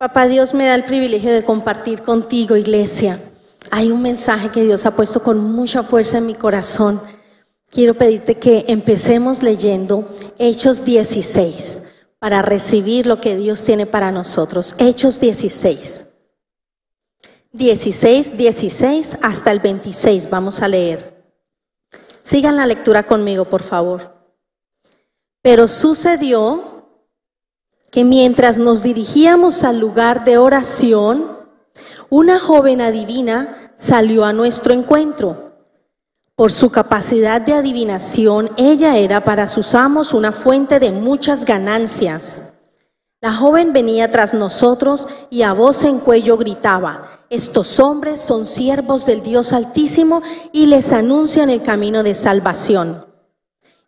Papá Dios, me da el privilegio de compartir contigo, iglesia. Hay un mensaje que Dios ha puesto con mucha fuerza en mi corazón. Quiero pedirte que empecemos leyendo Hechos 16 para recibir lo que Dios tiene para nosotros. Hechos 16. 16 hasta el 26 vamos a leer. Sigan la lectura conmigo, por favor. Pero sucedió que mientras nos dirigíamos al lugar de oración, una joven adivina salió a nuestro encuentro. Por su capacidad de adivinación, ella era para sus amos una fuente de muchas ganancias. La joven venía tras nosotros y a voz en cuello gritaba: estos hombres son siervos del Dios Altísimo y les anuncian el camino de salvación.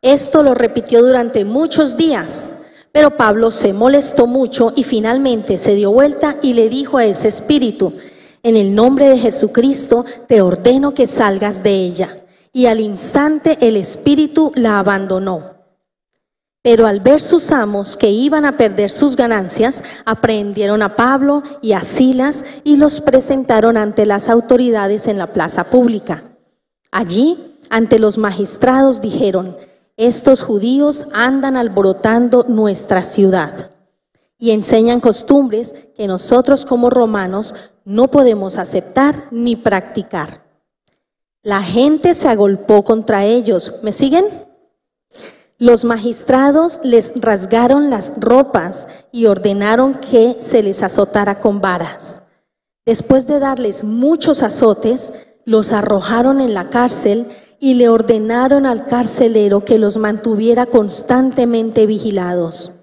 Esto lo repitió durante muchos días. Pero Pablo se molestó mucho y finalmente se dio vuelta y le dijo a ese espíritu: en el nombre de Jesucristo te ordeno que salgas de ella. Y al instante el espíritu la abandonó. Pero al ver sus amos que iban a perder sus ganancias, aprehendieron a Pablo y a Silas y los presentaron ante las autoridades en la plaza pública. Allí, ante los magistrados, dijeron: estos judíos andan alborotando nuestra ciudad y enseñan costumbres que nosotros como romanos no podemos aceptar ni practicar. La gente se agolpó contra ellos. ¿Me siguen? Los magistrados les rasgaron las ropas y ordenaron que se les azotara con varas. Después de darles muchos azotes, los arrojaron en la cárcel y le ordenaron al carcelero que los mantuviera constantemente vigilados.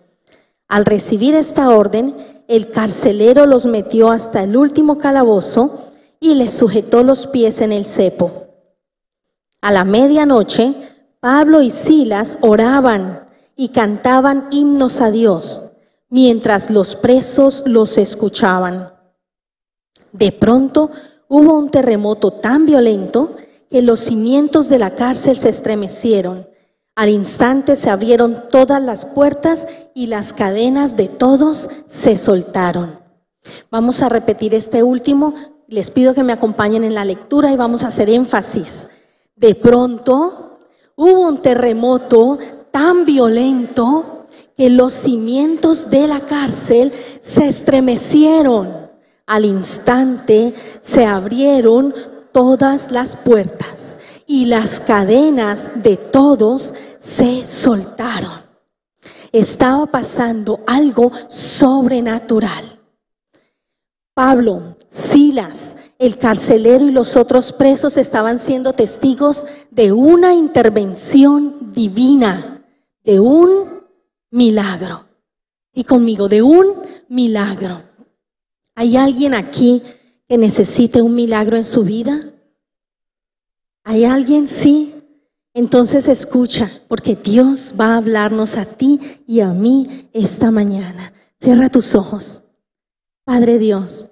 Al recibir esta orden, el carcelero los metió hasta el último calabozo y les sujetó los pies en el cepo. A la medianoche, Pablo y Silas oraban y cantaban himnos a Dios, mientras los presos los escuchaban. De pronto, hubo un terremoto tan violento que los cimientos de la cárcel se estremecieron. Al instante se abrieron todas las puertas y las cadenas de todos se soltaron. Vamos a repetir este último. Les pido que me acompañen en la lectura y vamos a hacer énfasis. De pronto hubo un terremoto tan violento que los cimientos de la cárcel se estremecieron. Al instante se abrieron todas las puertas y las cadenas de todos se soltaron. Estaba pasando algo sobrenatural. Pablo, Silas, el carcelero y los otros presos estaban siendo testigos de una intervención divina, de un milagro. Y conmigo, de un milagro. ¿Hay alguien aquí que necesite un milagro en su vida? ¿Hay alguien? Sí. Entonces escucha, porque Dios va a hablarnos a ti y a mí esta mañana. Cierra tus ojos. Padre Dios,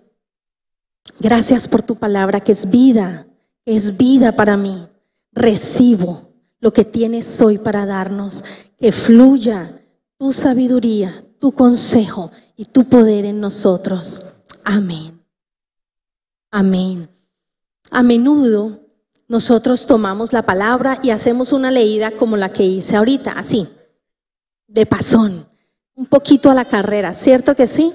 gracias por tu palabra que es vida para mí. Recibo lo que tienes hoy para darnos, que fluya tu sabiduría, tu consejo y tu poder en nosotros. Amén. Amén. A menudo nosotros tomamos la palabra y hacemos una leída como la que hice ahorita, así, de pasón, un poquito a la carrera, ¿cierto que sí?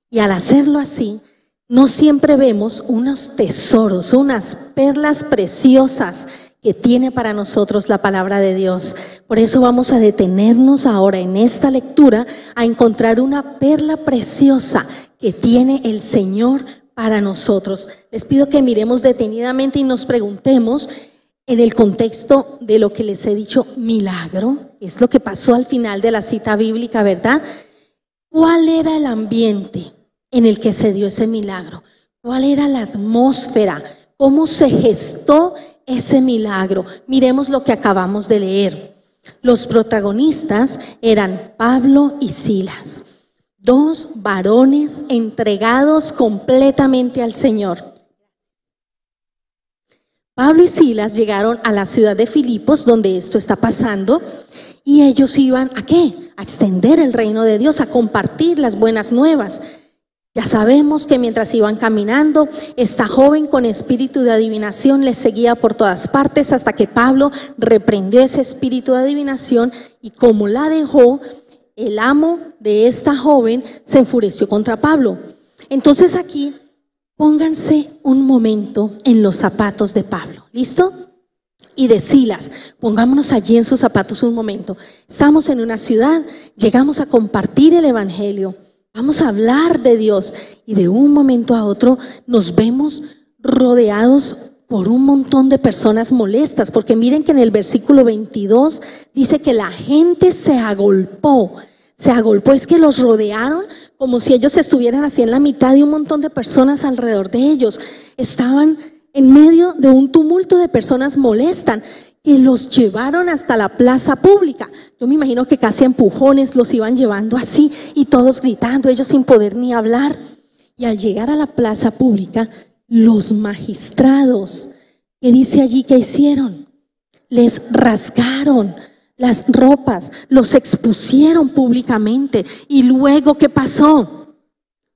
Y al hacerlo así, no siempre vemos unos tesoros, unas perlas preciosas que tiene para nosotros la palabra de Dios. Por eso vamos a detenernos ahora en esta lectura a encontrar una perla preciosa que tiene el Señor para nosotros. Les pido que miremos detenidamente y nos preguntemos en el contexto de lo que les he dicho, milagro, es lo que pasó al final de la cita bíblica, ¿verdad? ¿Cuál era el ambiente en el que se dio ese milagro? ¿Cuál era la atmósfera? ¿Cómo se gestó ese milagro? Miremos lo que acabamos de leer. Los protagonistas eran Pablo y Silas. Dos varones entregados completamente al Señor. Pablo y Silas llegaron a la ciudad de Filipos, donde esto está pasando, y ellos iban ¿a qué? A extender el reino de Dios, a compartir las buenas nuevas. Ya sabemos que mientras iban caminando, esta joven con espíritu de adivinación les seguía por todas partes hasta que Pablo reprendió ese espíritu de adivinación y como la dejó, el amo de esta joven se enfureció contra Pablo. Entonces aquí, pónganse un momento en los zapatos de Pablo, ¿listo? Y de Silas, pongámonos allí en sus zapatos un momento. Estamos en una ciudad, llegamos a compartir el evangelio. Vamos a hablar de Dios y de un momento a otro nos vemos rodeados por un montón de personas molestas, porque miren que en el versículo 22 dice que la gente se agolpó, es que los rodearon como si ellos estuvieran así en la mitad de un montón de personas alrededor de ellos. Estaban en medio de un tumulto de personas molestas que los llevaron hasta la plaza pública. Yo me imagino que casi a empujones los iban llevando así y todos gritando, ellos sin poder ni hablar. Y al llegar a la plaza pública, los magistrados, ¿qué dice allí que hicieron? Les rasgaron las ropas, los expusieron públicamente. Y luego, ¿qué pasó?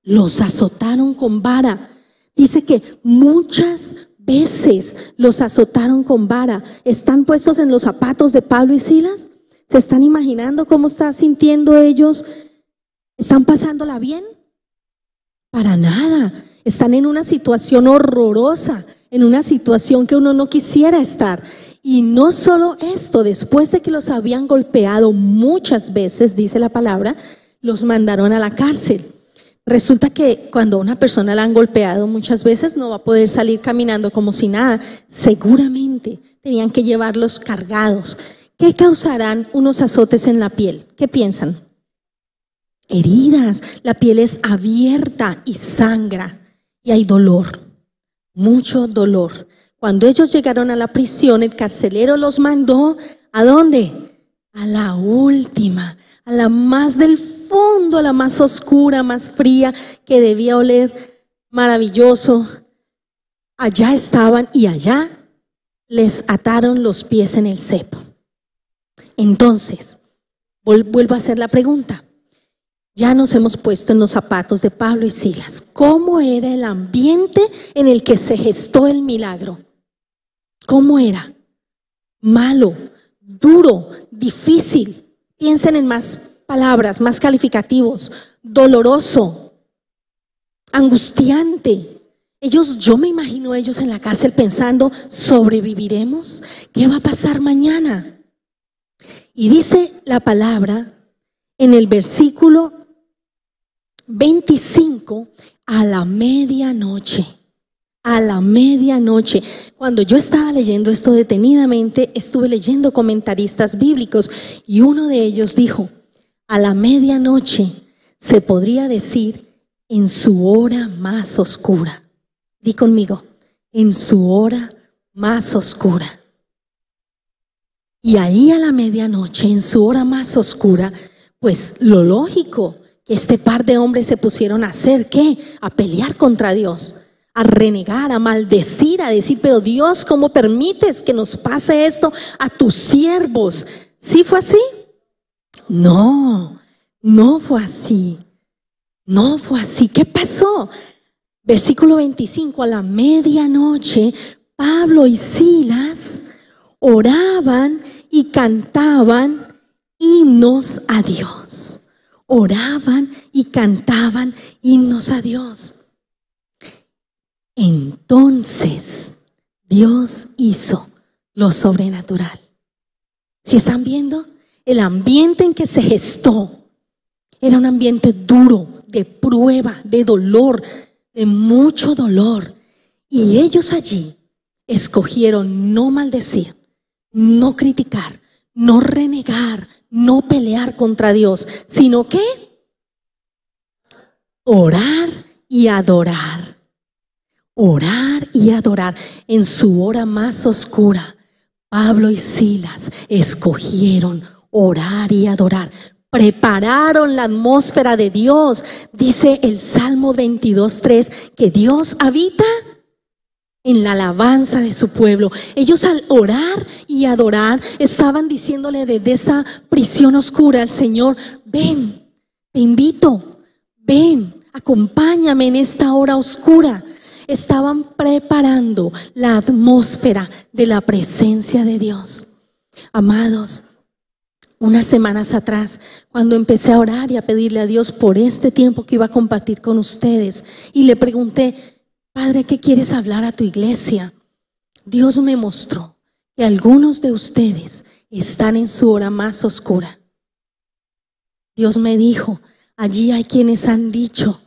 Los azotaron con vara. Dice que muchas veces los azotaron con vara. ¿Están puestos en los zapatos de Pablo y Silas? ¿Se están imaginando cómo están sintiendo ellos? ¿Están pasándola bien? Para nada. Están en una situación horrorosa, en una situación que uno no quisiera estar. Y no solo esto, después de que los habían golpeado muchas veces, dice la palabra, los mandaron a la cárcel. Resulta que cuando a una persona la han golpeado muchas veces no va a poder salir caminando como si nada. Seguramente tenían que llevarlos cargados. ¿Qué causarán unos azotes en la piel? ¿Qué piensan? Heridas. La piel es abierta y sangra y hay dolor, mucho dolor. Cuando ellos llegaron a la prisión, el carcelero los mandó ¿a dónde? A la última, a la más del fondo, la más oscura, más fría, que debía oler maravilloso. Allá estaban y allá les ataron los pies en el cepo. Entonces, vuelvo a hacer la pregunta. Ya nos hemos puesto en los zapatos de Pablo y Silas. ¿Cómo era el ambiente en el que se gestó el milagro? ¿Cómo era? Malo, duro, difícil. Piensen en más palabras, más calificativos. Doloroso, angustiante. Yo me imagino ellos en la cárcel pensando, ¿sobreviviremos? ¿Qué va a pasar mañana? Y dice la palabra en el versículo 25, a la medianoche. A la medianoche. Cuando yo estaba leyendo esto detenidamente, estuve leyendo comentaristas bíblicos y uno de ellos dijo, a la medianoche se podría decir en su hora más oscura. Di conmigo, en su hora más oscura. Y ahí a la medianoche, en su hora más oscura, pues lo lógico que este par de hombres se pusieron a hacer, ¿qué? A pelear contra Dios, a renegar, a maldecir, a decir, pero Dios, ¿cómo permites que nos pase esto a tus siervos? ¿Sí fue así? No, no fue así. No fue así. ¿Qué pasó? Versículo 25, a la medianoche, Pablo y Silas oraban y cantaban himnos a Dios. Oraban y cantaban himnos a Dios. Entonces Dios hizo lo sobrenatural. ¿Sí están viendo? El ambiente en que se gestó era un ambiente duro, de prueba, de dolor, de mucho dolor. Y ellos allí escogieron no maldecir, no criticar, no renegar, no pelear contra Dios, sino que orar y adorar. Orar y adorar. En su hora más oscura, Pablo y Silas escogieron orar y adorar. Prepararon la atmósfera de Dios. Dice el Salmo 22:3 que Dios habita en la alabanza de su pueblo. Ellos al orar y adorar estaban diciéndole desde esa prisión oscura al Señor, ven, te invito, ven, acompáñame en esta hora oscura. Estaban preparando la atmósfera de la presencia de Dios. Amados, unas semanas atrás, cuando empecé a orar y a pedirle a Dios por este tiempo que iba a compartir con ustedes, y le pregunté, Padre, ¿qué quieres hablar a tu iglesia? Dios me mostró que algunos de ustedes están en su hora más oscura. Dios me dijo, allí hay quienes han dicho,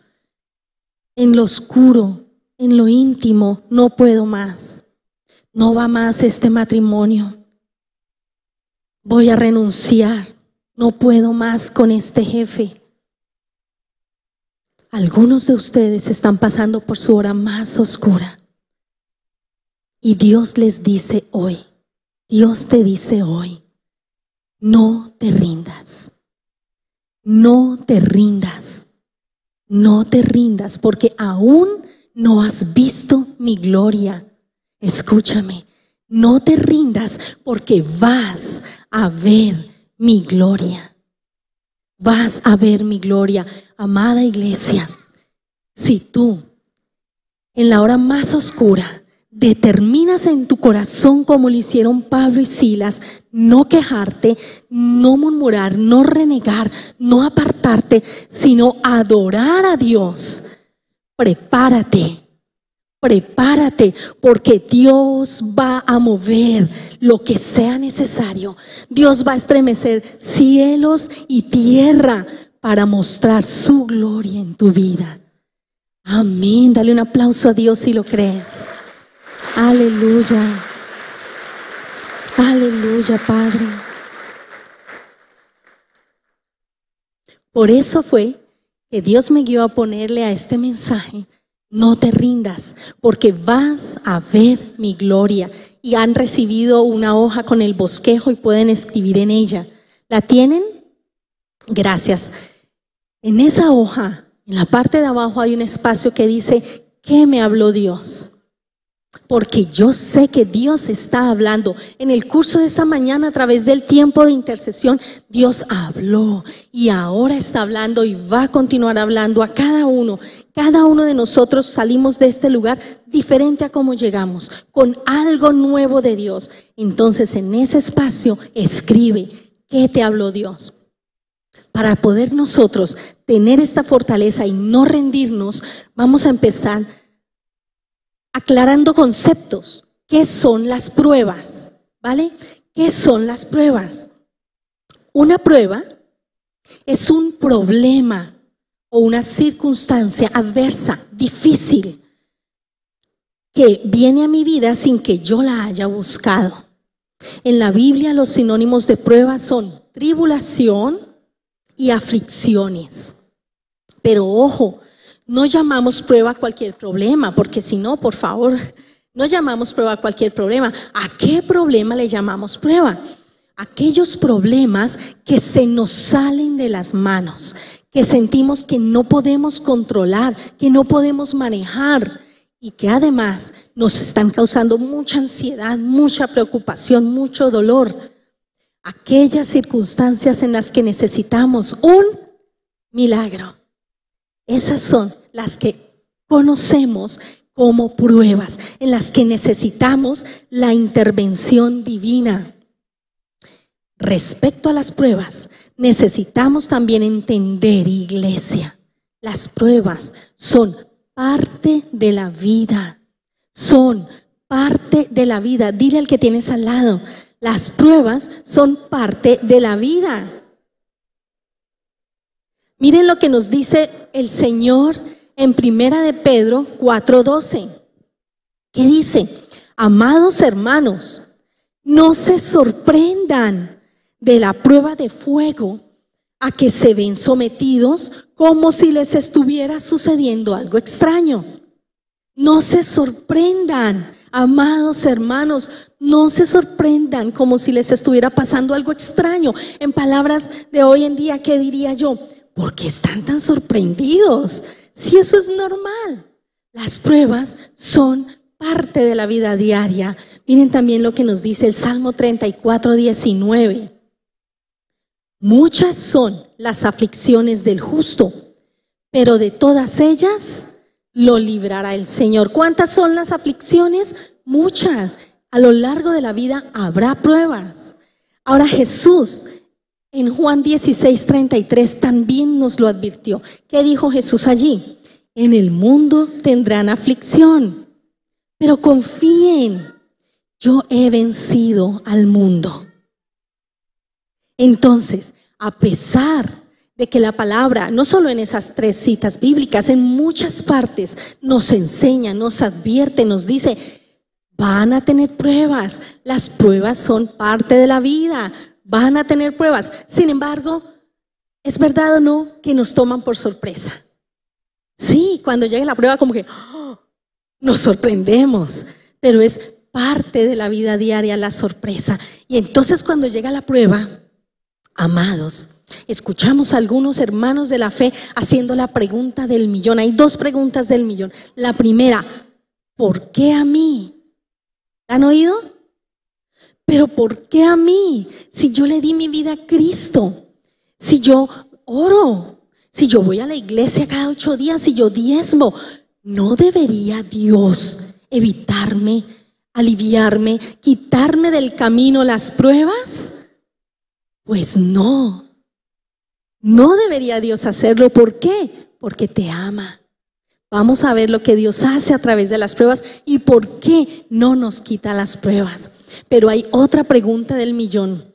en lo oscuro, en lo íntimo, no puedo más. No va más este matrimonio. Voy a renunciar. No puedo más con este jefe. Algunos de ustedes están pasando por su hora más oscura. Y Dios les dice hoy, Dios te dice hoy, no te rindas. No te rindas. No te rindas porque aún no has visto mi gloria. Escúchame, no te rindas porque vas a ver mi gloria. Vas a ver mi gloria. Amada iglesia, si tú en la hora más oscura determinas en tu corazón, como lo hicieron Pablo y Silas, no quejarte, no murmurar, no renegar, no apartarte, sino adorar a Dios, prepárate, porque Dios va a mover lo que sea necesario. Dios va a estremecer cielos y tierra para mostrar su gloria en tu vida. Amén. Dale un aplauso a Dios si lo crees. Aleluya. Aleluya, Padre. Por eso fue que Dios me guió a ponerle a este mensaje, no te rindas, porque vas a ver mi gloria. Y han recibido una hoja con el bosquejo y pueden escribir en ella. ¿La tienen? Gracias. En esa hoja, en la parte de abajo hay un espacio que dice, ¿qué me habló Dios? Porque yo sé que Dios está hablando. En el curso de esta mañana, a través del tiempo de intercesión, Dios habló y ahora está hablando y va a continuar hablando a cada uno. Cada uno de nosotros salimos de este lugar diferente a como llegamos, con algo nuevo de Dios. Entonces, en ese espacio, escribe, ¿qué te habló Dios? Para poder nosotros tener esta fortaleza y no rendirnos, vamos a empezar aclarando conceptos. ¿Qué son las pruebas? ¿Vale? ¿Qué son las pruebas? Una prueba es un problema o una circunstancia adversa, difícil, que viene a mi vida sin que yo la haya buscado. En la Biblia los sinónimos de prueba son tribulación y aflicciones. Pero ojo, no llamamos prueba a cualquier problema, porque si no, por favor, no llamamos prueba a cualquier problema. ¿A qué problema le llamamos prueba? Aquellos problemas que se nos salen de las manos, que sentimos que no podemos controlar, que no podemos manejar y que además nos están causando mucha ansiedad, mucha preocupación, mucho dolor. Aquellas circunstancias en las que necesitamos un milagro. Esas son las que conocemos como pruebas, en las que necesitamos la intervención divina. Respecto a las pruebas, necesitamos también entender, iglesia, las pruebas son parte de la vida. Son parte de la vida. Dile al que tienes al lado, las pruebas son parte de la vida. Miren lo que nos dice el Señor en 1 de Pedro 4:12. ¿Qué dice? Amados hermanos, no se sorprendan de la prueba de fuego a que se ven sometidos como si les estuviera sucediendo algo extraño. No se sorprendan, amados hermanos, no se sorprendan como si les estuviera pasando algo extraño. En palabras de hoy en día, ¿qué diría yo? ¿Por qué están tan sorprendidos? Si eso es normal. Las pruebas son parte de la vida diaria. Miren también lo que nos dice el Salmo 34:19. Muchas son las aflicciones del justo, pero de todas ellas lo librará el Señor. ¿Cuántas son las aflicciones? Muchas. A lo largo de la vida habrá pruebas. Ahora Jesús en Juan 16:33 también nos lo advirtió. ¿Qué dijo Jesús allí? En el mundo tendrán aflicción, pero confíen, yo he vencido al mundo. Entonces, a pesar de que la palabra, no solo en esas 3 citas bíblicas, en muchas partes nos enseña, nos advierte, nos dice, van a tener pruebas, las pruebas son parte de la vida, van a tener pruebas. Sin embargo, ¿es verdad o no que nos toman por sorpresa? Sí, cuando llegue la prueba como que nos sorprendemos, pero es parte de la vida diaria la sorpresa. Y entonces cuando llega la prueba, amados, escuchamos a algunos hermanos de la fe haciendo la pregunta del millón. Hay 2 preguntas del millón. La primera, ¿por qué a mí? ¿Han oído? Pero ¿por qué a mí? Si yo le di mi vida a Cristo, si yo oro, si yo voy a la iglesia cada 8 días, si yo diezmo, ¿no debería Dios evitarme, aliviarme, quitarme del camino las pruebas? Pues no debería Dios hacerlo. ¿Por qué? Porque te ama. Vamos a ver lo que Dios hace a través de las pruebas y por qué no nos quita las pruebas. Pero hay otra pregunta del millón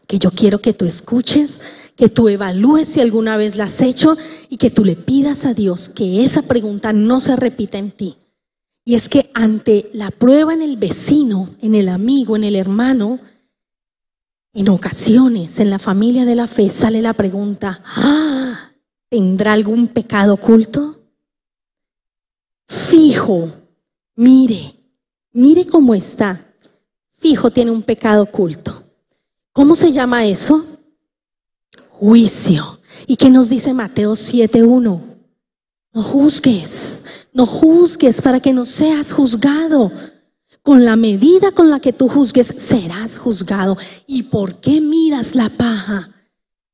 que yo quiero que tú escuches, que tú evalúes si alguna vez la has hecho y que tú le pidas a Dios que esa pregunta no se repita en ti. Y es que ante la prueba en el vecino, en el amigo, en el hermano, en ocasiones en la familia de la fe sale la pregunta, ¿tendrá algún pecado oculto? Fijo, mire cómo está. Fijo, tiene un pecado oculto. ¿Cómo se llama eso? Juicio. ¿Y qué nos dice Mateo 7:1? No juzgues para que no seas juzgado. Con la medida con la que tú juzgues, serás juzgado. ¿Y por qué miras la paja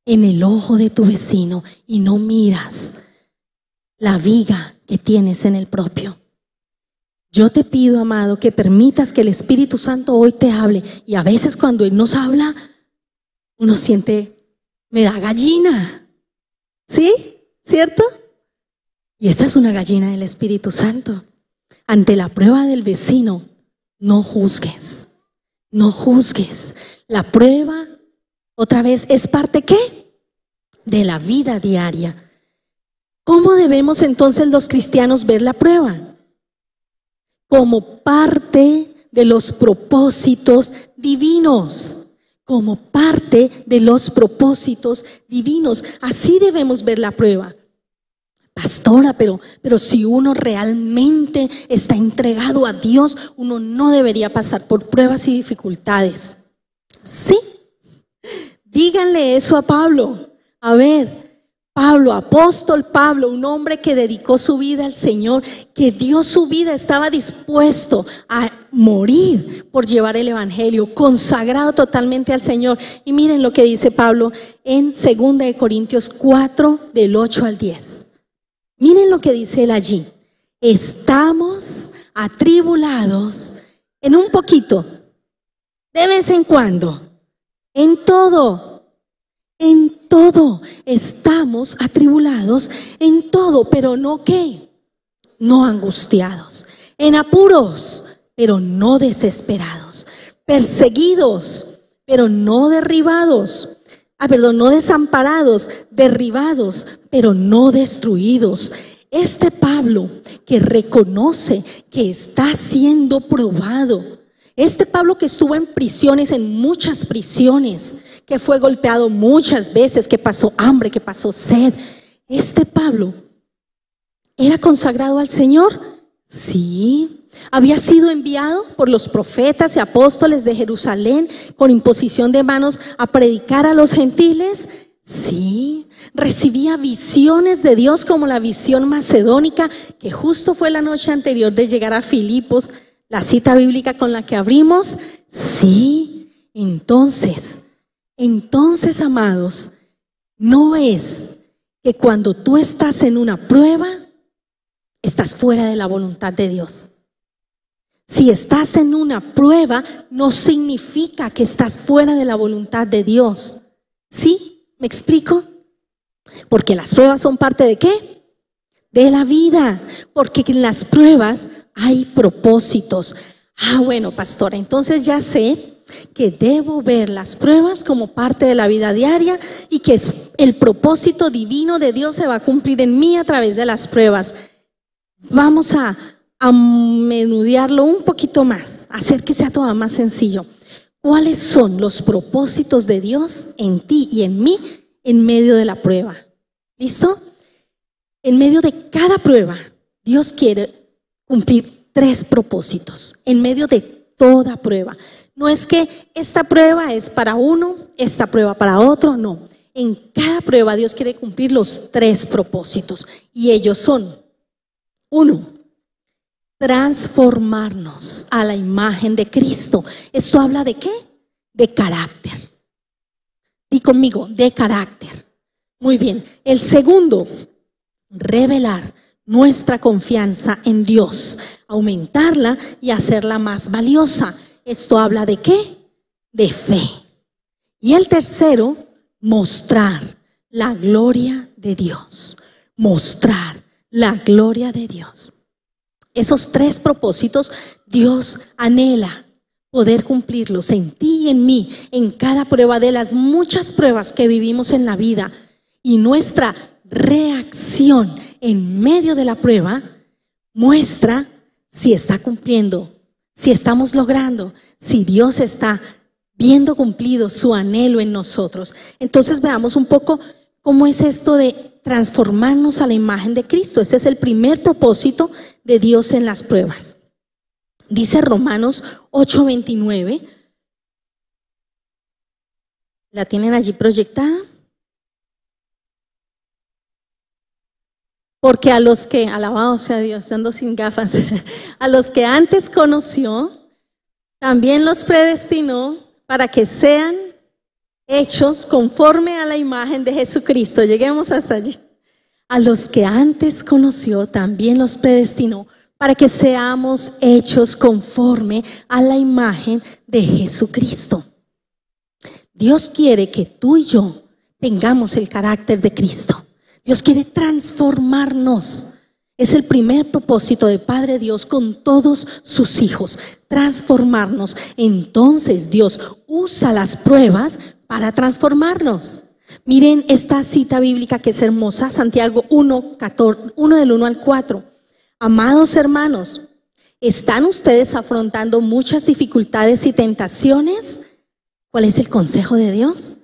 en el ojo de tu vecino y no miras la viga que tienes en el propio? Yo te pido, amado, que permitas que el Espíritu Santo hoy te hable. Y a veces cuando Él nos habla, uno siente, me da gallina. ¿Sí? ¿Cierto? Y esta es una gallina del Espíritu Santo. Ante la prueba del vecino, no juzgues. La prueba, otra vez, es parte ¿qué? De la vida diaria. ¿Cómo debemos entonces los cristianos ver la prueba? Como parte de los propósitos divinos. Como parte de los propósitos divinos. Así debemos ver la prueba. Pastora, pero si uno realmente está entregado a Dios, uno no debería pasar por pruebas y dificultades. Sí, díganle eso a Pablo. A ver, Pablo, apóstol Pablo, un hombre que dedicó su vida al Señor, que dio su vida, estaba dispuesto a morir por llevar el evangelio, consagrado totalmente al Señor. Y miren lo que dice Pablo en 2 Corintios 4, del 8 al 10. Miren lo que dice él allí. Estamos atribulados en un poquito, de vez en cuando, en todo estamos atribulados, en todo, pero no ¿qué? No angustiados, en apuros, pero no desesperados, perseguidos, pero no derribados. No desamparados, derribados, pero no destruidos. Este Pablo que reconoce que está siendo probado, este Pablo que estuvo en prisiones, en muchas prisiones, que fue golpeado muchas veces, que pasó hambre, que pasó sed, este Pablo ¿era consagrado al Señor? Sí. ¿Había sido enviado por los profetas y apóstoles de Jerusalén con imposición de manos a predicar a los gentiles? Sí. ¿Recibía visiones de Dios como la visión macedónica que justo fue la noche anterior de llegar a Filipos, la cita bíblica con la que abrimos? Sí. Entonces, amados, no es que cuando tú estás en una prueba, estás fuera de la voluntad de Dios. Si estás en una prueba, no significa que estás fuera de la voluntad de Dios. ¿Sí? ¿Me explico? Porque las pruebas son parte ¿de qué? De la vida. Porque en las pruebas hay propósitos. Bueno, pastora, entonces ya sé que debo ver las pruebas como parte de la vida diaria y que el propósito divino de Dios se va a cumplir en mí a través de las pruebas. Vamos a menudearlo un poquito más, hacer que sea todo más sencillo. ¿Cuáles son los propósitos de Dios en ti y en mí en medio de la prueba? ¿Listo? En medio de cada prueba, Dios quiere cumplir 3 propósitos. En medio de toda prueba. No es que esta prueba es para uno, esta prueba para otro, no. En cada prueba Dios quiere cumplir los 3 propósitos. Y ellos son: 1, transformarnos a la imagen de Cristo. ¿Esto habla de qué? De carácter. Di conmigo, de carácter. Muy bien. El segundo, revelar nuestra confianza en Dios, aumentarla y hacerla más valiosa. ¿Esto habla de qué? De fe. Y el tercero, mostrar la gloria de Dios. Mostrar la gloria de Dios. Esos 3 propósitos Dios anhela poder cumplirlos en ti y en mí, en cada prueba de las muchas pruebas que vivimos en la vida. Y nuestra reacción en medio de la prueba muestra si está cumpliendo, si estamos logrando, si Dios está viendo cumplido su anhelo en nosotros. Entonces veamos un poco cómo es esto de transformarnos a la imagen de Cristo. Ese es el primer propósito de Dios en las pruebas. Dice Romanos 8:29. ¿La tienen allí proyectada? Porque a los que, alabado sea Dios, ando sin gafas, a los que antes conoció, también los predestinó para que sean hechos conforme a la imagen de Jesucristo. Lleguemos hasta allí. A los que antes conoció, también los predestinó para que seamos hechos conforme a la imagen de Jesucristo. Dios quiere que tú y yo tengamos el carácter de Cristo. Dios quiere transformarnos. Es el primer propósito de Padre Dios con todos sus hijos, transformarnos. Entonces Dios usa las pruebas para transformarnos. Miren esta cita bíblica que es hermosa, Santiago 1 del 1 al 4. Amados hermanos, ¿están ustedes afrontando muchas dificultades y tentaciones? ¿Cuál es el consejo de Dios?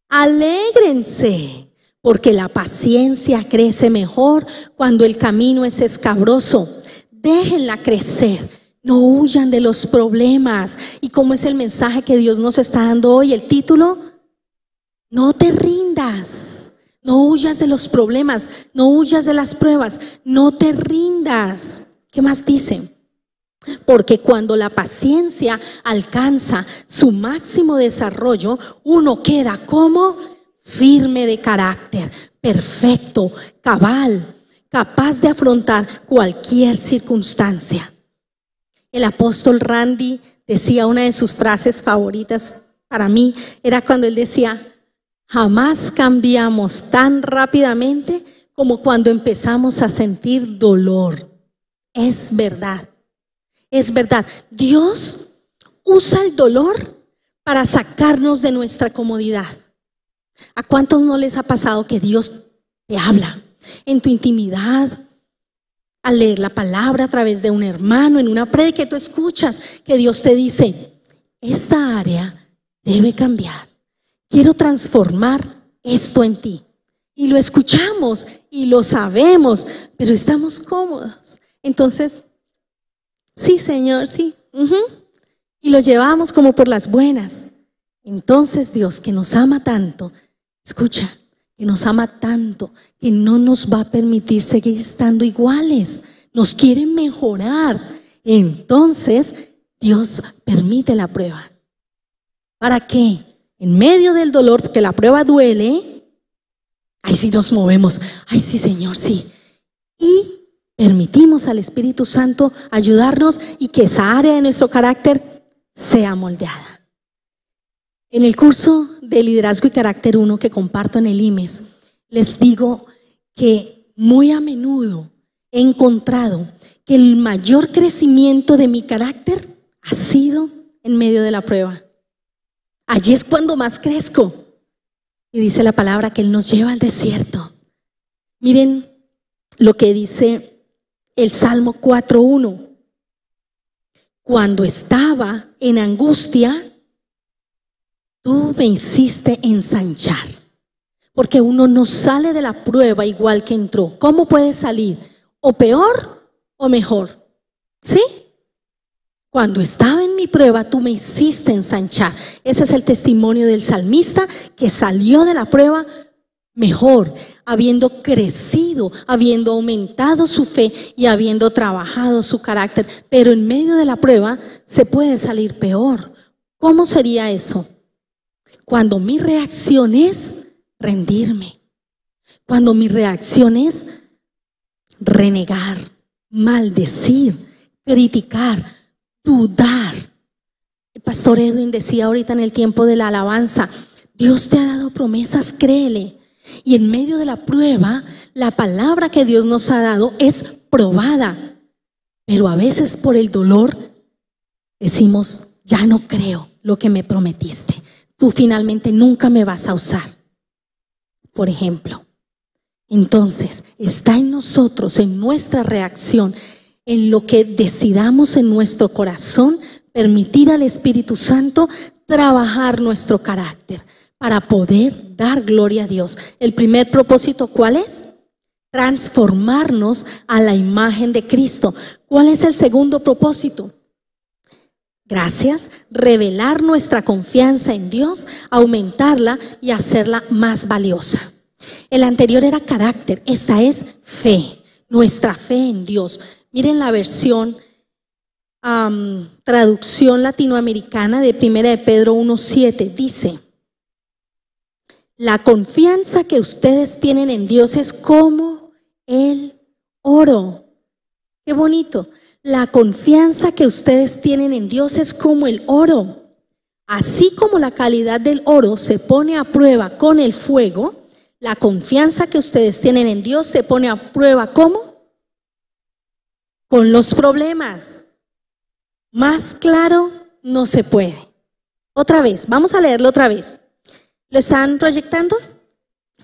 Alégrense, porque la paciencia crece mejor cuando el camino es escabroso. Déjenla crecer, no huyan de los problemas. ¿Y cómo es el mensaje que Dios nos está dando hoy? El título: no te rindas, no huyas de los problemas, no huyas de las pruebas, no te rindas. ¿Qué más dice? Porque cuando la paciencia alcanza su máximo desarrollo, uno queda como firme de carácter, perfecto, cabal, capaz de afrontar cualquier circunstancia. El apóstol Randy decía, una de sus frases favoritas para mí era cuando él decía: jamás cambiamos tan rápidamente como cuando empezamos a sentir dolor. Es verdad, es verdad. Dios usa el dolor para sacarnos de nuestra comodidad. ¿A cuántos no les ha pasado que Dios te habla en tu intimidad, al leer la palabra a través de un hermano, en una prédica que tú escuchas, que Dios te dice: esta área debe cambiar, quiero transformar esto en ti? Y lo escuchamos y lo sabemos, pero estamos cómodos. Entonces, sí, Señor, sí. Y lo llevamos como por las buenas. Entonces Dios, que nos ama tanto, escucha, que nos ama tanto, que no nos va a permitir seguir estando iguales. Nos quiere mejorar. Entonces Dios permite la prueba. ¿Para qué? En medio del dolor, porque la prueba duele, ahí sí nos movemos. Ay, sí, Señor, sí. Y permitimos al Espíritu Santo ayudarnos y que esa área de nuestro carácter sea moldeada. En el curso de Liderazgo y Carácter 1 que comparto en el IMES, les digo que muy a menudo he encontrado que el mayor crecimiento de mi carácter ha sido en medio de la prueba. Allí es cuando más crezco. Y dice la palabra que Él nos lleva al desierto. Miren lo que dice el Salmo 4:1. Cuando estaba en angustia, tú me hiciste ensanchar. Porque uno no sale de la prueba igual que entró. ¿Cómo puede salir? ¿O peor o mejor? ¿Sí? Cuando estaba en mi prueba, tú me hiciste ensanchar. Ese es el testimonio del salmista que salió de la prueba mejor, habiendo crecido, habiendo aumentado su fe y habiendo trabajado su carácter. Pero en medio de la prueba se puede salir peor. ¿Cómo sería eso? Cuando mi reacción es rendirme. Cuando mi reacción es renegar, maldecir, criticar, dudar. El pastor Edwin decía ahorita en el tiempo de la alabanza, Dios te ha dado promesas, créele. Y en medio de la prueba, la palabra que Dios nos ha dado es probada. Pero a veces por el dolor decimos, ya no creo lo que me prometiste. Tú finalmente nunca me vas a usar. Por ejemplo, entonces está en nosotros, en nuestra reacción, en lo que decidamos en nuestro corazón, permitir al Espíritu Santo trabajar nuestro carácter para poder dar gloria a Dios. El primer propósito, ¿cuál es? Transformarnos a la imagen de Cristo. ¿Cuál es el segundo propósito? Gracias, revelar nuestra confianza en Dios, aumentarla y hacerla más valiosa. El anterior era carácter, esta es fe, nuestra fe en Dios. Miren la versión, traducción latinoamericana de 1 de Pedro 1:7, dice: la confianza que ustedes tienen en Dios es como el oro. Qué bonito. La confianza que ustedes tienen en Dios es como el oro. Así como la calidad del oro se pone a prueba con el fuego, la confianza que ustedes tienen en Dios se pone a prueba ¿cómo? Con los problemas. Más claro no se puede. Otra vez, vamos a leerlo otra vez. ¿Lo están proyectando?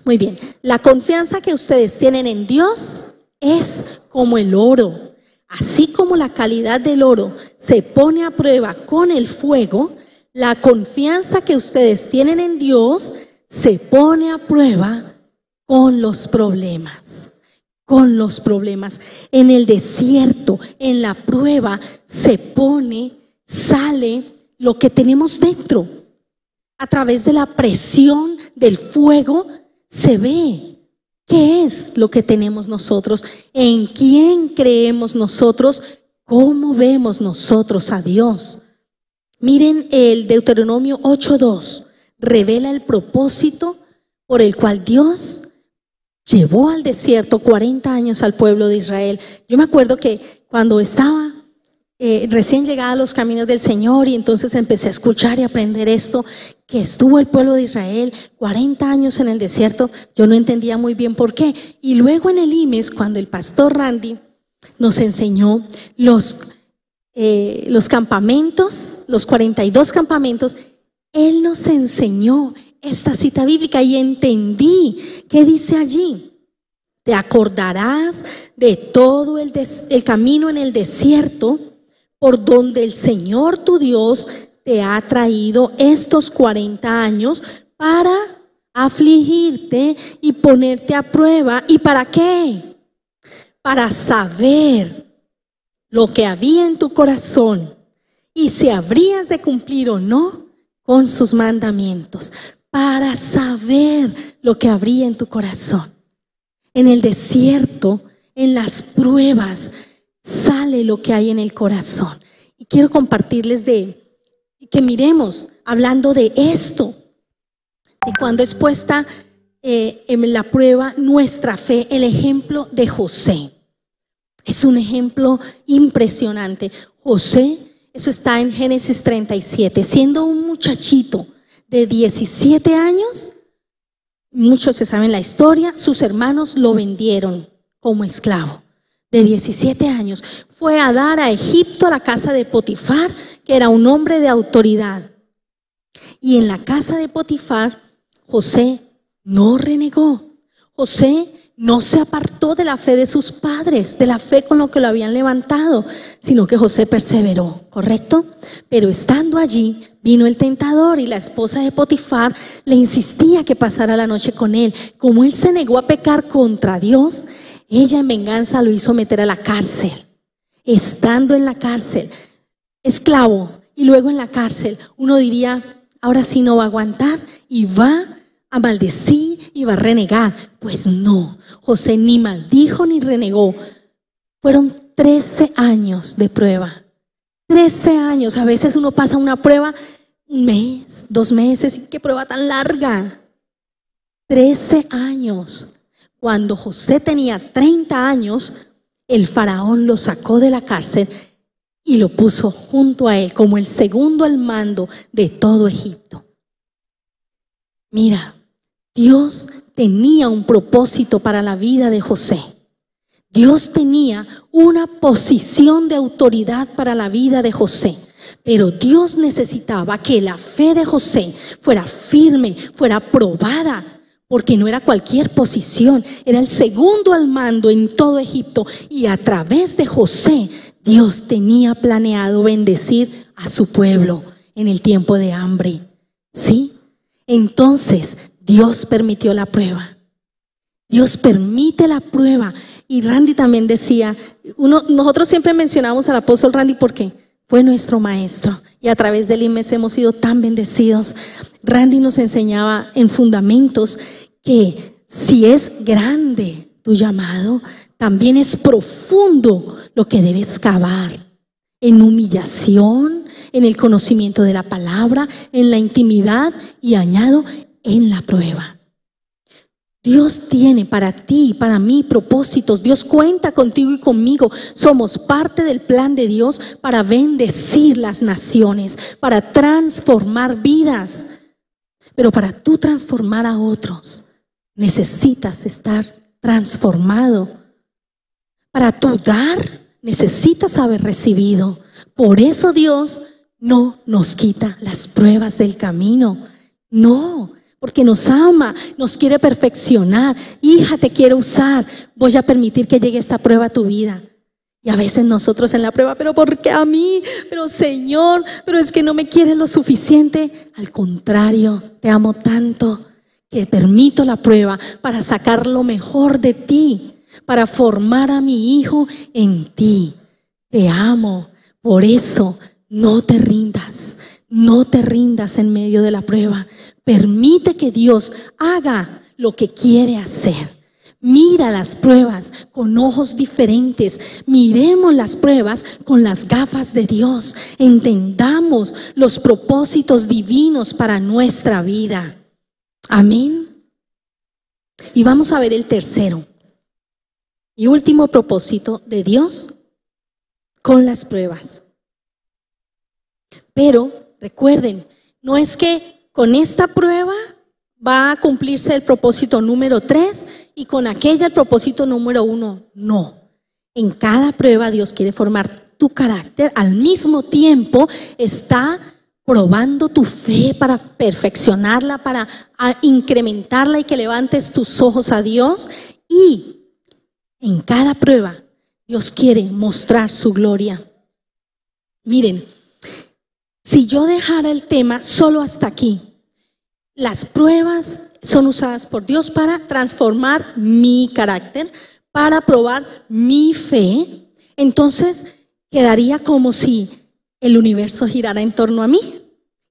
Muy bien. La confianza que ustedes tienen en Dios es como el oro. Así como la calidad del oro se pone a prueba con el fuego, la confianza que ustedes tienen en Dios se pone a prueba con los problemas. Con los problemas. En el desierto, en la prueba, sale lo que tenemos dentro. A través de la presión del fuego se ve. ¿Qué es lo que tenemos nosotros? ¿En quién creemos nosotros? ¿Cómo vemos nosotros a Dios? Miren el Deuteronomio 8:2. Revela el propósito por el cual Dios llevó al desierto 40 años al pueblo de Israel. Yo me acuerdo que cuando estaba recién llegada a los caminos del Señor y entonces empecé a escuchar y aprender esto, que estuvo el pueblo de Israel 40 años en el desierto, yo no entendía muy bien por qué. Y luego en el IMES, cuando el pastor Randy nos enseñó los campamentos, los 42 campamentos, él nos enseñó esta cita bíblica y entendí qué dice allí. Te acordarás de todo el camino en el desierto por donde el Señor tu Dios te ha traído estos 40 años para afligirte y ponerte a prueba. ¿Y para qué? Para saber lo que había en tu corazón y si habrías de cumplir o no con sus mandamientos. Para saber lo que habría en tu corazón. En el desierto, en las pruebas, sale lo que hay en el corazón. Y quiero compartirles que miremos, hablando de esto, de cuando es puesta en la prueba nuestra fe, el ejemplo de José. Es un ejemplo impresionante. José, eso está en Génesis 37, siendo un muchachito de 17 años, muchos se saben la historia, sus hermanos lo vendieron como esclavo. De 17 años, fue a dar a Egipto, a la casa de Potifar, que era un hombre de autoridad. Y en la casa de Potifar, José no renegó. José no se apartó de la fe de sus padres, de la fe con lo que lo habían levantado, sino que José perseveró, ¿correcto? Pero estando allí, vino el tentador y la esposa de Potifar le insistía que pasara la noche con él. Como él se negó a pecar contra Dios, ella en venganza lo hizo meter a la cárcel. Estando en la cárcel, esclavo, y luego en la cárcel, uno diría, ahora sí no va a aguantar y va a maldecir y va a renegar. Pues no, José ni maldijo ni renegó. Fueron 13 años de prueba. 13 años, a veces uno pasa una prueba, un mes, 2 meses, qué prueba tan larga. 13 años. Cuando José tenía 30 años, el faraón lo sacó de la cárcel y lo puso junto a él como el segundo al mando de todo Egipto. Mira, Dios tenía un propósito para la vida de José. Dios tenía una posición de autoridad para la vida de José, pero Dios necesitaba que la fe de José fuera firme, fuera probada, porque no era cualquier posición, era el segundo al mando en todo Egipto, y a través de José Dios tenía planeado bendecir a su pueblo en el tiempo de hambre. ¿Sí? Entonces Dios permitió la prueba. Dios permite la prueba. Y Randy también decía, nosotros siempre mencionamos al apóstol Randy porque fue nuestro maestro y a través del IMES hemos sido tan bendecidos. Randy nos enseñaba en Fundamentos que si es grande tu llamado, también es profundo lo que debes cavar en humillación, en el conocimiento de la palabra, en la intimidad y añado en la prueba. Dios tiene para ti y para mí propósitos. Dios cuenta contigo y conmigo. Somos parte del plan de Dios para bendecir las naciones, para transformar vidas. Pero para tú transformar a otros, necesitas estar transformado. Para tú dar, necesitas haber recibido. Por eso Dios no nos quita las pruebas del camino. No, porque nos ama, nos quiere perfeccionar. Hija, te quiero usar. Voy a permitir que llegue esta prueba a tu vida. Y a veces nosotros en la prueba, pero ¿por qué a mí? Pero Señor, pero es que no me quieres lo suficiente. Al contrario, te amo tanto que permito la prueba para sacar lo mejor de ti, para formar a mi hijo en ti. Te amo. Por eso no te rindas. No te rindas en medio de la prueba. Permite que Dios haga lo que quiere hacer. Mira las pruebas con ojos diferentes. Miremos las pruebas con las gafas de Dios. Entendamos los propósitos divinos para nuestra vida. Amén. Y vamos a ver el tercero y último propósito de Dios con las pruebas. Pero recuerden, no es que con esta prueba va a cumplirse el propósito número 3 y con aquella el propósito número 1. No. En cada prueba Dios quiere formar tu carácter. Al mismo tiempo está probando tu fe para perfeccionarla, para incrementarla y que levantes tus ojos a Dios. Y en cada prueba Dios quiere mostrar su gloria. Miren, si yo dejara el tema solo hasta aquí, las pruebas son usadas por Dios para transformar mi carácter, para probar mi fe. Entonces quedaría como si el universo girara en torno a mí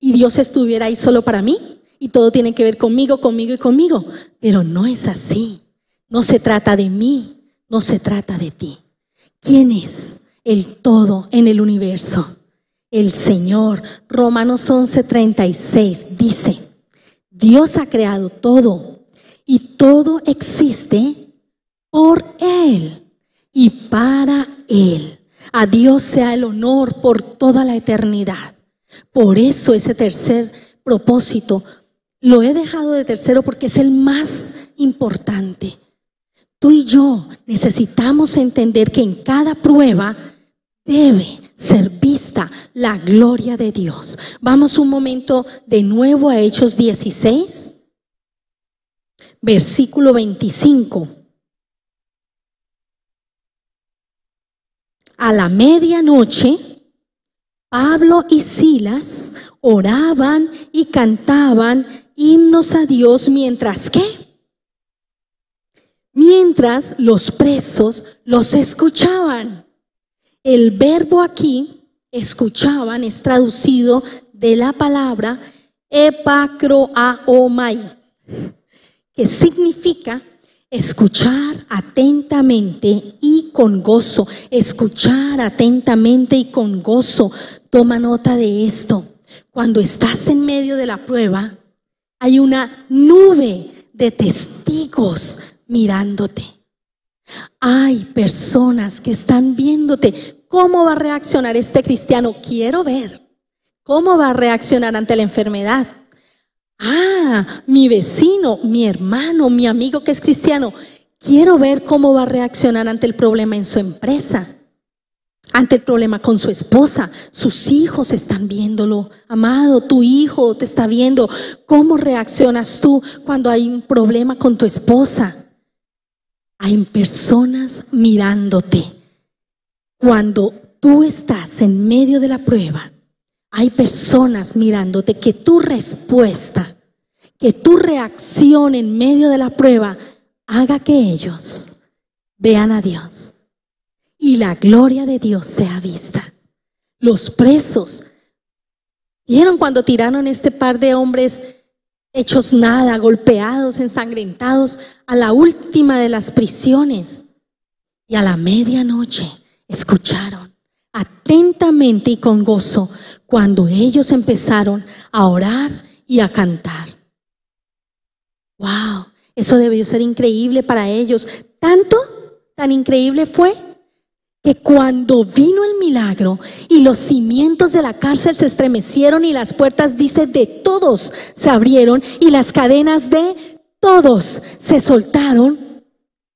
y Dios estuviera ahí solo para mí y todo tiene que ver conmigo, conmigo y conmigo. Pero no es así. No se trata de mí, no se trata de ti. ¿Quién es el todo en el universo? El Señor. Romanos 11:36 dice: Dios ha creado todo y todo existe por Él y para Él. A Dios sea el honor por toda la eternidad. Por eso ese tercer propósito lo he dejado de tercero porque es el más importante. Tú y yo necesitamos entender que en cada prueba debe ser vista la gloria de Dios. Vamos un momento de nuevo a Hechos 16, versículo 25. A la medianoche, Pablo y Silas oraban y cantaban himnos a Dios mientras los presos los escuchaban. El verbo aquí, escuchaban, es traducido de la palabra epakroaomai, que significa escuchar atentamente y con gozo. Escuchar atentamente y con gozo. Toma nota de esto. Cuando estás en medio de la prueba, hay una nube de testigos mirándote. Hay personas que están viéndote. ¿Cómo va a reaccionar este cristiano? Quiero ver cómo va a reaccionar ante la enfermedad. Mi vecino, mi hermano, mi amigo que es cristiano, quiero ver cómo va a reaccionar ante el problema en su empresa, ante el problema con su esposa. Sus hijos están viéndolo. Amado, tu hijo te está viendo. ¿Cómo reaccionas tú cuando hay un problema con tu esposa? Hay personas mirándote. Cuando tú estás en medio de la prueba, hay personas mirándote. Que tu respuesta, que tu reacción en medio de la prueba haga que ellos vean a Dios y la gloria de Dios sea vista. Los presos, ¿vieron cuando tiraron este par de hombres hechos nada, golpeados, ensangrentados, a la última de las prisiones? Y a la medianoche escucharon atentamente y con gozo cuando ellos empezaron a orar y a cantar. ¡Wow! Eso debió ser increíble para ellos. Tan increíble fue que cuando vino el milagro y los cimientos de la cárcel se estremecieron y las puertas, dice, de todos se abrieron y las cadenas de todos se soltaron,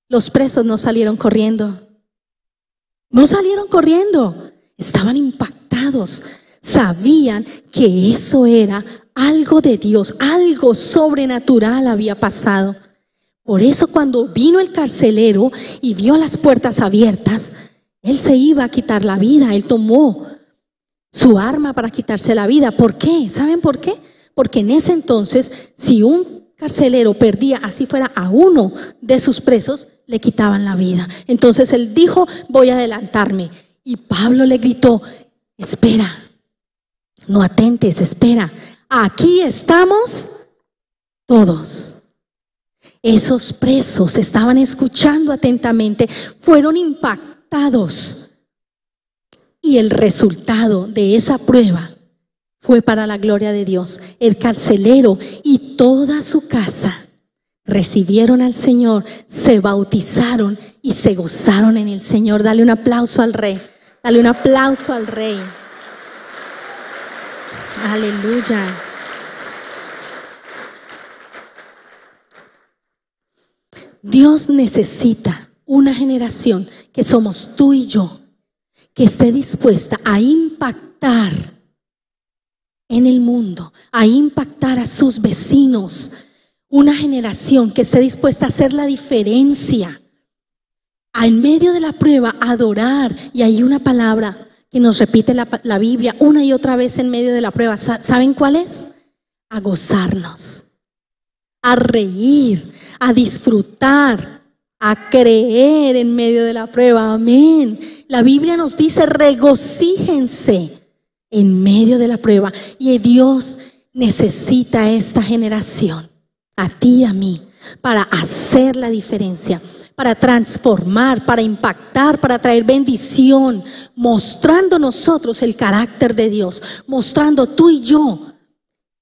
los presos no salieron corriendo. No salieron corriendo, estaban impactados. Sabían que eso era algo de Dios, algo sobrenatural había pasado. Por eso cuando vino el carcelero y vio las puertas abiertas, él se iba a quitar la vida. Él tomó su arma para quitarse la vida. ¿Por qué? ¿Saben por qué? Porque en ese entonces, si un carcelero perdía, así fuera, a uno de sus presos, le quitaban la vida. Entonces él dijo, voy a adelantarme. Y Pablo le gritó, espera, no atentes, espera. Aquí estamos todos. Esos presos estaban escuchando atentamente, fueron impactados. Y el resultado de esa prueba fue para la gloria de Dios. El carcelero y toda su casa recibieron al Señor, se bautizaron y se gozaron en el Señor. Dale un aplauso al Rey. Dale un aplauso al Rey. Aleluya. Dios necesita una generación que somos tú y yo, que esté dispuesta a impactar en el mundo, a impactar a sus vecinos. Una generación que esté dispuesta a hacer la diferencia, a en medio de la prueba adorar. Y hay una palabra que nos repite la Biblia una y otra vez en medio de la prueba. ¿Saben cuál es? A gozarnos, a reír, a disfrutar, a creer en medio de la prueba. Amén. La Biblia nos dice, regocíjense en medio de la prueba. Y Dios necesita esta generación, a ti y a mí, para hacer la diferencia, para transformar, para impactar, para traer bendición, mostrando nosotros el carácter de Dios, mostrando tú y yo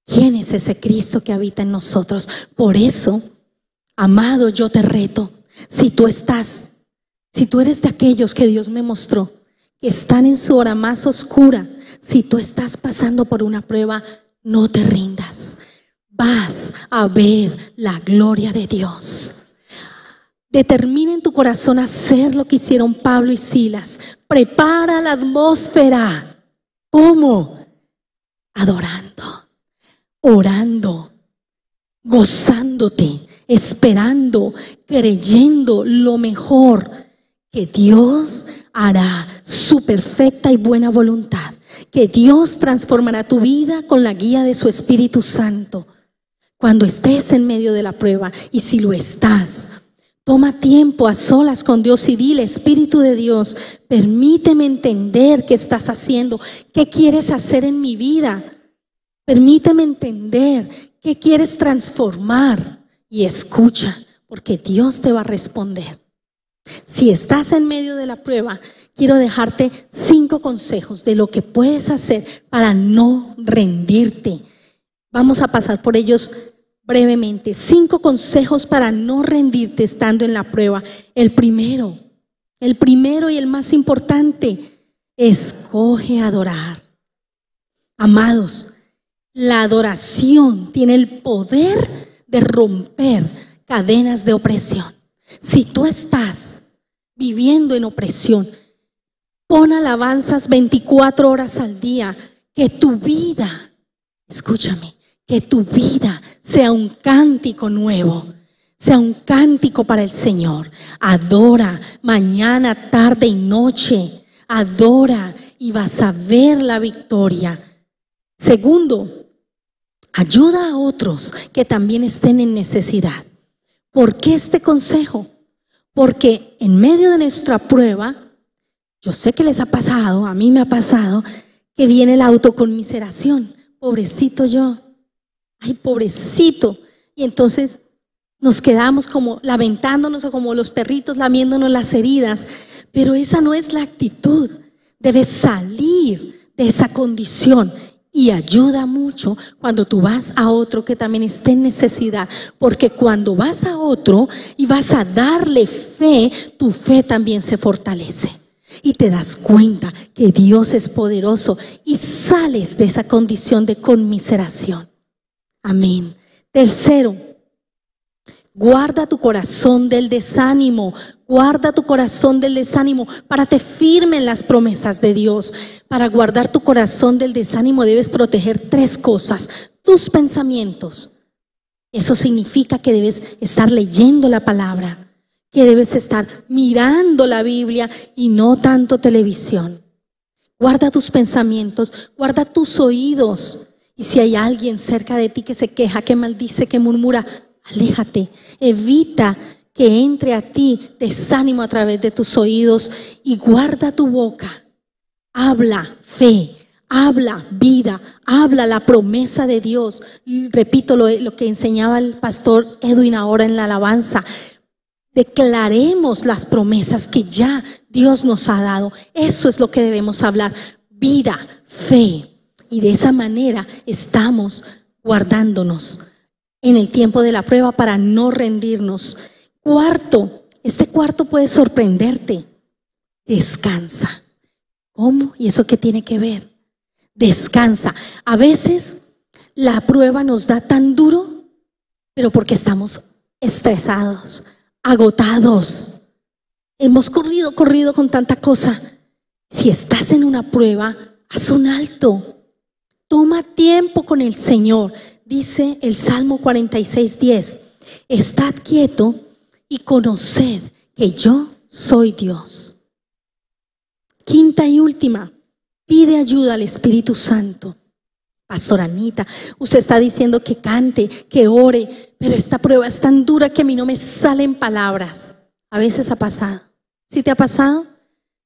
quién es ese Cristo que habita en nosotros. Por eso, Amado, yo te reto, si tú eres de aquellos que Dios me mostró, que están en su hora más oscura, si tú estás pasando por una prueba, no te rindas. Vas a ver la gloria de Dios. Determina en tu corazón hacer lo que hicieron Pablo y Silas. Prepara la atmósfera. ¿Cómo? Adorando, orando, gozándote, esperando, creyendo lo mejor, que Dios hará su perfecta y buena voluntad, que Dios transformará tu vida con la guía de su Espíritu Santo. Cuando estés en medio de la prueba, y si lo estás, toma tiempo a solas con Dios y dile: Espíritu de Dios, permíteme entender qué estás haciendo, qué quieres hacer en mi vida. Permíteme entender qué quieres transformar, y escucha, porque Dios te va a responder. Si estás en medio de la prueba, quiero dejarte 5 consejos de lo que puedes hacer para no rendirte. Vamos a pasar por ellos brevemente. 5 consejos para no rendirte estando en la prueba. El primero y el más importante: escoge adorar. Amados, la adoración tiene el poder de romper cadenas de opresión. Si tú estás viviendo en opresión, pon alabanzas 24 horas al día. Que tu vida, escúchame, que tu vida sea un cántico nuevo, sea un cántico para el Señor. Adora mañana, tarde y noche. Adora y vas a ver la victoria. Segundo, ayuda a otros que también estén en necesidad. ¿Por qué este consejo? Porque en medio de nuestra prueba, yo sé que les ha pasado, a mí me ha pasado, que viene la autoconmiseración. Pobrecito yo, ay, pobrecito. Y entonces nos quedamos como lamentándonos o como los perritos lamiéndonos las heridas. Pero esa no es la actitud. Debes salir de esa condición. Y ayuda mucho cuando tú vas a otro que también esté en necesidad, porque cuando vas a otro y vas a darle fe, tu fe también se fortalece y te das cuenta que Dios es poderoso y sales de esa condición de conmiseración. Amén. Tercero, guarda tu corazón del desánimo. Guarda tu corazón del desánimo. Párate firme en las promesas de Dios. Para guardar tu corazón del desánimo debes proteger 3 cosas. Tus pensamientos. Eso significa que debes estar leyendo la palabra, que debes estar mirando la Biblia y no tanto televisión. Guarda tus pensamientos, guarda tus oídos. Y si hay alguien cerca de ti que se queja, que maldice, que murmura, aléjate. Evita que entre a ti desánimo a través de tus oídos, y guarda tu boca. Habla fe, habla vida, habla la promesa de Dios. Repito lo que enseñaba el pastor Edwin ahora en la alabanza. Declaremos las promesas que ya Dios nos ha dado. Eso es lo que debemos hablar. Vida, fe. Y de esa manera estamos guardándonos en el tiempo de la prueba para no rendirnos. Este cuarto puede sorprenderte. Descansa. ¿Cómo? ¿Y eso qué tiene que ver? Descansa. A veces la prueba nos da tan duro, pero porque estamos estresados, agotados. Hemos corrido con tanta cosa. Si estás en una prueba, haz un alto. Toma tiempo con el Señor. Dice el Salmo 46:10. Estad quieto y conoced que yo soy Dios. Quinta y última, pide ayuda al Espíritu Santo. Pastor Anita, usted está diciendo que cante, que ore, pero esta prueba es tan dura que a mí no me salen palabras. A veces ha pasado. ¿Sí te ha pasado?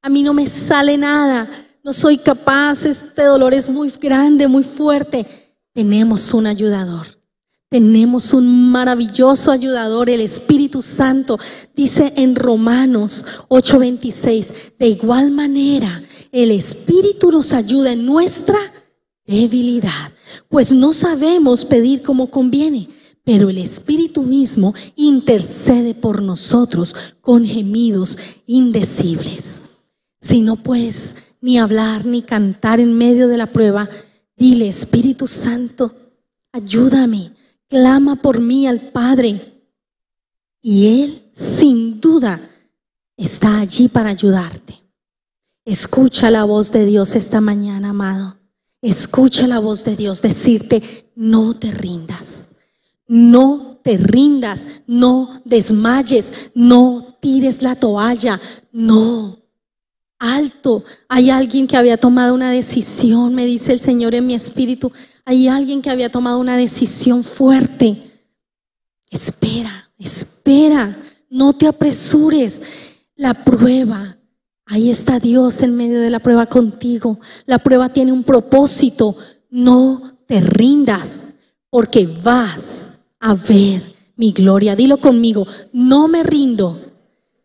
A mí no me sale nada, no soy capaz, este dolor es muy grande, muy fuerte. Tenemos un ayudador. Tenemos un maravilloso ayudador, el Espíritu Santo. Dice en Romanos 8:26, de igual manera el Espíritu nos ayuda en nuestra debilidad, pues no sabemos pedir como conviene, pero el Espíritu mismo intercede por nosotros con gemidos indecibles. Si no puedes ni hablar ni cantar en medio de la prueba, dile: Espíritu Santo, ayúdame, clama por mí al Padre. Y Él, sin duda, está allí para ayudarte. Escucha la voz de Dios esta mañana, amado. Escucha la voz de Dios decirte: no te rindas. No te rindas, no desmayes, no tires la toalla, no. Alto, hay alguien que había tomado una decisión, me dice el Señor en mi espíritu. Hay alguien que había tomado una decisión fuerte. Espera, espera, no te apresures. La prueba, ahí está Dios en medio de la prueba contigo. La prueba tiene un propósito. No te rindas, porque vas a ver mi gloria. Dilo conmigo: no me rindo,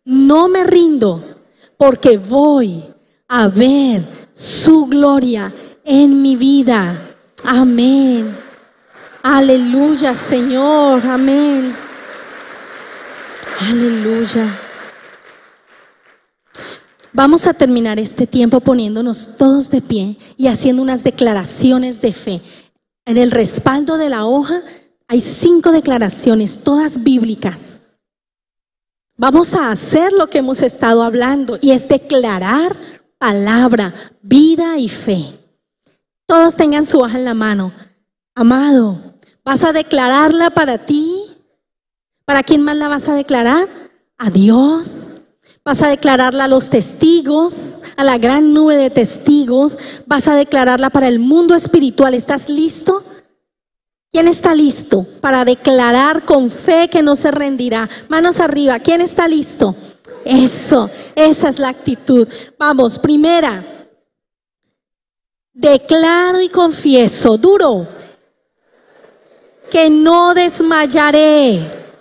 no me rindo, porque voy a ver su gloria en mi vida. Amén. Aleluya, Señor. Amén. Aleluya. Vamos a terminar este tiempo poniéndonos todos de pie y haciendo unas declaraciones de fe. En el respaldo de la hoja hay 5 declaraciones, todas bíblicas. Vamos a hacer lo que hemos estado hablando, y es declarar palabra, vida y fe. Todos tengan su hoja en la mano. Amado, ¿vas a declararla para ti? ¿Para quién más la vas a declarar? A Dios. Vas a declararla a los testigos, a la gran nube de testigos. Vas a declararla para el mundo espiritual. ¿Estás listo? ¿Quién está listo para declarar con fe que no se rendirá? Manos arriba. ¿Quién está listo? Eso, esa es la actitud. Vamos, primera. Declaro y confieso, duro, que no desmayaré,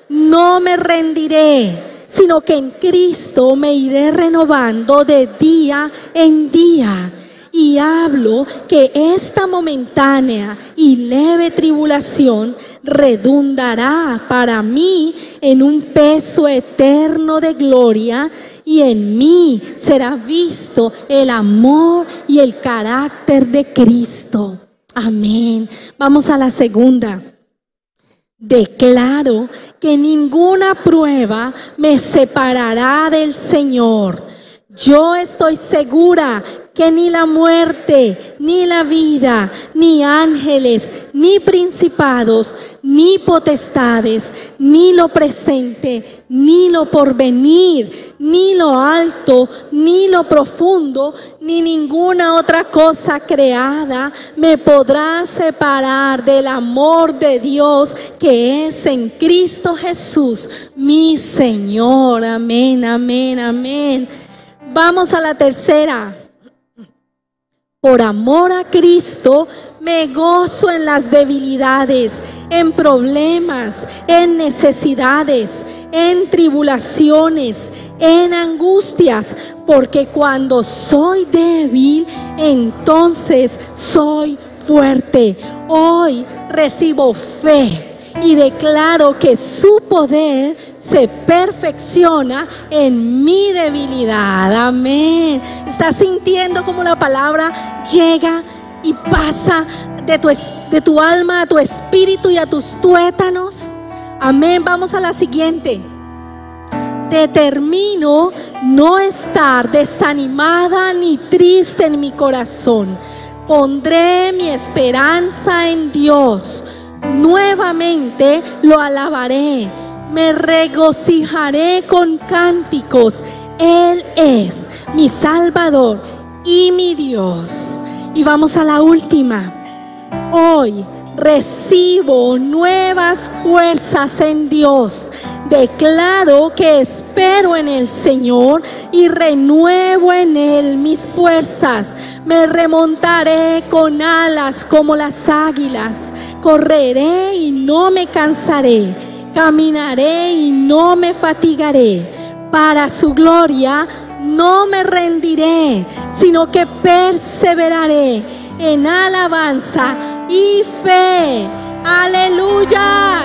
no me rendiré, sino que en Cristo me iré renovando de día en día. Y hablo que esta momentánea y leve tribulación redundará para mí en un peso eterno de gloria, y en mí será visto el amor y el carácter de Cristo. Amén. Vamos a la segunda. Declaro que ninguna prueba me separará del Señor. Yo estoy segura que ni la muerte, ni la vida, ni ángeles, ni principados, ni potestades, ni lo presente, ni lo porvenir, ni lo alto, ni lo profundo, ni ninguna otra cosa creada me podrá separar del amor de Dios que es en Cristo Jesús, mi Señor. Amén, amén, amén. Vamos a la tercera. Por amor a Cristo, me gozo en las debilidades, en problemas, en necesidades, en tribulaciones, en angustias, porque cuando soy débil, entonces soy fuerte. Hoy recibo fe y declaro que su poder se perfecciona en mi debilidad. Amén. ¿Estás sintiendo cómo la palabra llega y pasa de tu alma a tu espíritu y a tus tuétanos? Amén. Vamos a la siguiente. Determino no estar desanimada ni triste en mi corazón. Pondré mi esperanza en Dios. Nuevamente lo alabaré, me regocijaré con cánticos. Él es mi Salvador y mi Dios. Y vamos a la última. Hoy recibo nuevas fuerzas en Dios. Declaro que espero en el Señor y renuevo en Él mis fuerzas. Me remontaré con alas como las águilas. Correré y no me cansaré. Caminaré y no me fatigaré. Para su gloria no me rendiré, sino que perseveraré en alabanza y fe. Aleluya.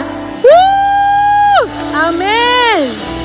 Amén.